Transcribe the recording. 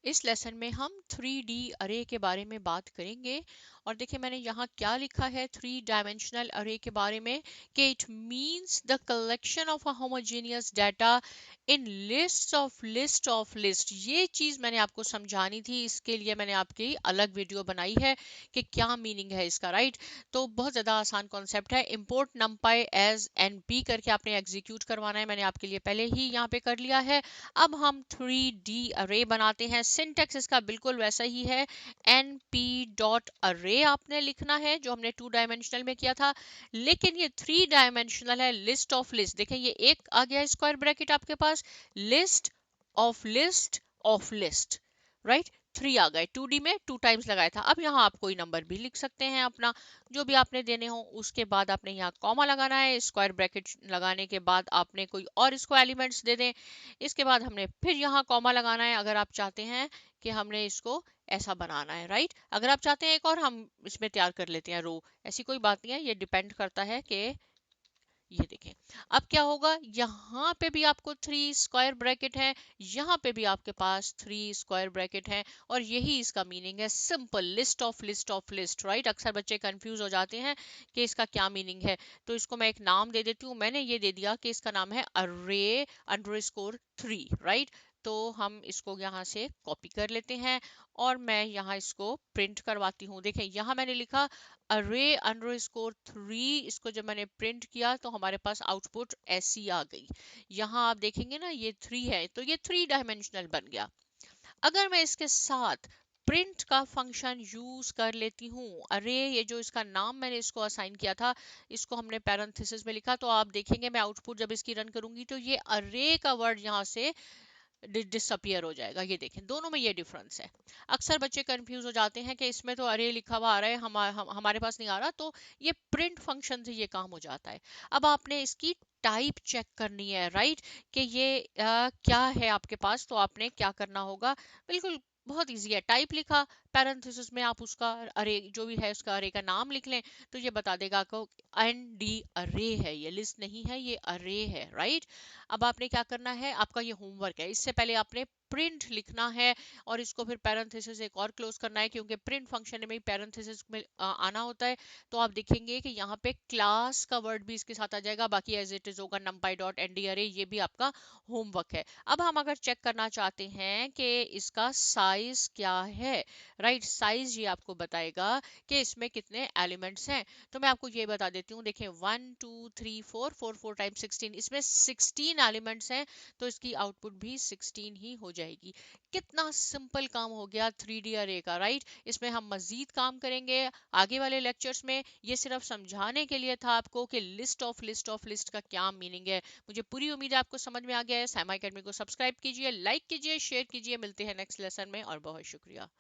इस लेसन में हम 3D अरे के बारे में बात करेंगे। और देखिए मैंने यहाँ क्या लिखा है 3 डायमेंशनल अरे के बारे में कि it means the collection of a homogeneous data in list of list. ये चीज मैंने आपको समझानी थी, इसके लिए मैंने आपकी अलग वीडियो बनाई है कि क्या मीनिंग है इसका, राइट। तो बहुत ज्यादा आसान कॉन्सेप्ट है। इंपोर्ट नंपाई एज एनपी करके आपने एग्जीक्यूट करवाना है, मैंने आपके लिए पहले ही यहाँ पे कर लिया है। अब हम 3D अरे बनाते हैं। सिंटेक्स इसका बिल्कुल वैसा ही है, np डॉट अरे आपने लिखना है जो हमने 2 डायमेंशनल में किया था, लेकिन ये 3 डायमेंशनल है। लिस्ट ऑफ लिस्ट, देखें ये एक आ गया स्क्वायर ब्रैकेट आपके पास, list of list of list, right. 3 आ गए, 2D में 2 टाइम्स लगाया था। अब यहाँ आप कोई नंबर भी लिख सकते हैं अपना, जो भी आपने देने हो। उसके बाद आपने यहाँ कॉमा लगाना है, स्क्वायर ब्रैकेट लगाने के बाद आपने कोई और इसको एलिमेंट्स दे दें। इसके बाद हमने फिर यहाँ कॉमा लगाना है अगर आप चाहते हैं कि हमने इसको ऐसा बनाना है, राइट। अगर आप चाहते हैं एक और हम इसमें तैयार कर लेते हैं रो, ऐसी कोई बात नहीं है, ये डिपेंड करता है कि ये देखें अब क्या होगा। यहाँ पे भी आपको 3 स्क्वायर ब्रैकेट है, यहाँ पे भी आपके पास 3 स्क्वायर ब्रैकेट है, और यही इसका मीनिंग है, simple list of list of list, right. अक्सर बच्चे कंफ्यूज हो जाते हैं कि इसका क्या मीनिंग है, तो इसको मैं एक नाम दे देती हूँ। मैंने ये दे दिया कि इसका नाम है अरे अंडरस्कोर 3, राइट। तो हम इसको यहाँ से कॉपी कर लेते हैं और मैं यहाँ इसको प्रिंट करवाती हूँ। देखें यहाँ मैंने लिखा अरे अंडरस्कोर 3, इसको जब मैंने प्रिंट किया तो हमारे पास आउटपुट ऐसी आ गई। यहाँ आप देखेंगे ना ये 3 है, तो ये 3 डायमेंशनल बन गया। अगर मैं इसके साथ प्रिंट का फंक्शन यूज कर लेती हूँ, अरे ये जो इसका नाम मैंने इसको असाइन किया था, इसको हमने पैरेंथेसिस में लिखा, तो आप देखेंगे मैं आउटपुट जब इसकी रन करूंगी तो ये अरे का वर्ड यहाँ से डिसअपियर हो जाएगा। ये देखें दोनों में ये डिफरेंस है। अक्सर बच्चे कंफ्यूज हो जाते हैं कि इसमें तो अरे लिखा हुआ आ रहा है, हमारे पास नहीं आ रहा, तो ये प्रिंट फंक्शन से ये काम हो जाता है। अब आपने इसकी टाइप चेक करनी है, राइट, कि ये क्या है आपके पास। तो आपने क्या करना होगा, बिल्कुल बहुत इजी है। टाइप लिखा, पैरेंथेसिस में आप उसका अरे जो भी है उसका अरे का नाम लिख लें, तो ये बता देगा आपको एनडी अरे है, ये लिस्ट नहीं है, ये अरे है, राइट। अब आपने क्या करना है, आपका ये होमवर्क है। इससे पहले आपने प्रिंट लिखना है और इसको फिर पैरेंथेसिस एक और क्लोज करना है, क्योंकि प्रिंट फंक्शन में पैरेंथेसिस में आना होता है। तो आप देखेंगे कि यहाँ पे क्लास का वर्ड भी इसके साथ आ जाएगा, बाकी एज इट इज होगा numpy डॉट एनडी अरे, ये भी आपका होमवर्क है। अब हम अगर चेक करना चाहते हैं कि इसका साइज क्या है, राइट, साइज ये आपको बताएगा कि इसमें कितने एलिमेंट्स हैं। तो मैं आपको ये बता देती हूँ, देखें 1 2 3 4 4 4 टाइम्स 16, इसमें 16 एलिमेंट्स हैं, तो इसकी आउटपुट भी 16 ही हो जाएगी। कितना सिंपल काम हो गया 3D अरे का, राइट। इसमें हम मजीद काम करेंगे आगे वाले लेक्चर्स में। ये सिर्फ समझाने के लिए था आपको कि लिस्ट ऑफ लिस्ट का क्या मीनिंग है। मुझे पूरी उम्मीद है आपको समझ में आ गया है। सैमा एकेडमी को सब्सक्राइब कीजिए, लाइक कीजिए, शेयर कीजिए। मिलते हैं नेक्स्ट लेसन में, और बहुत शुक्रिया।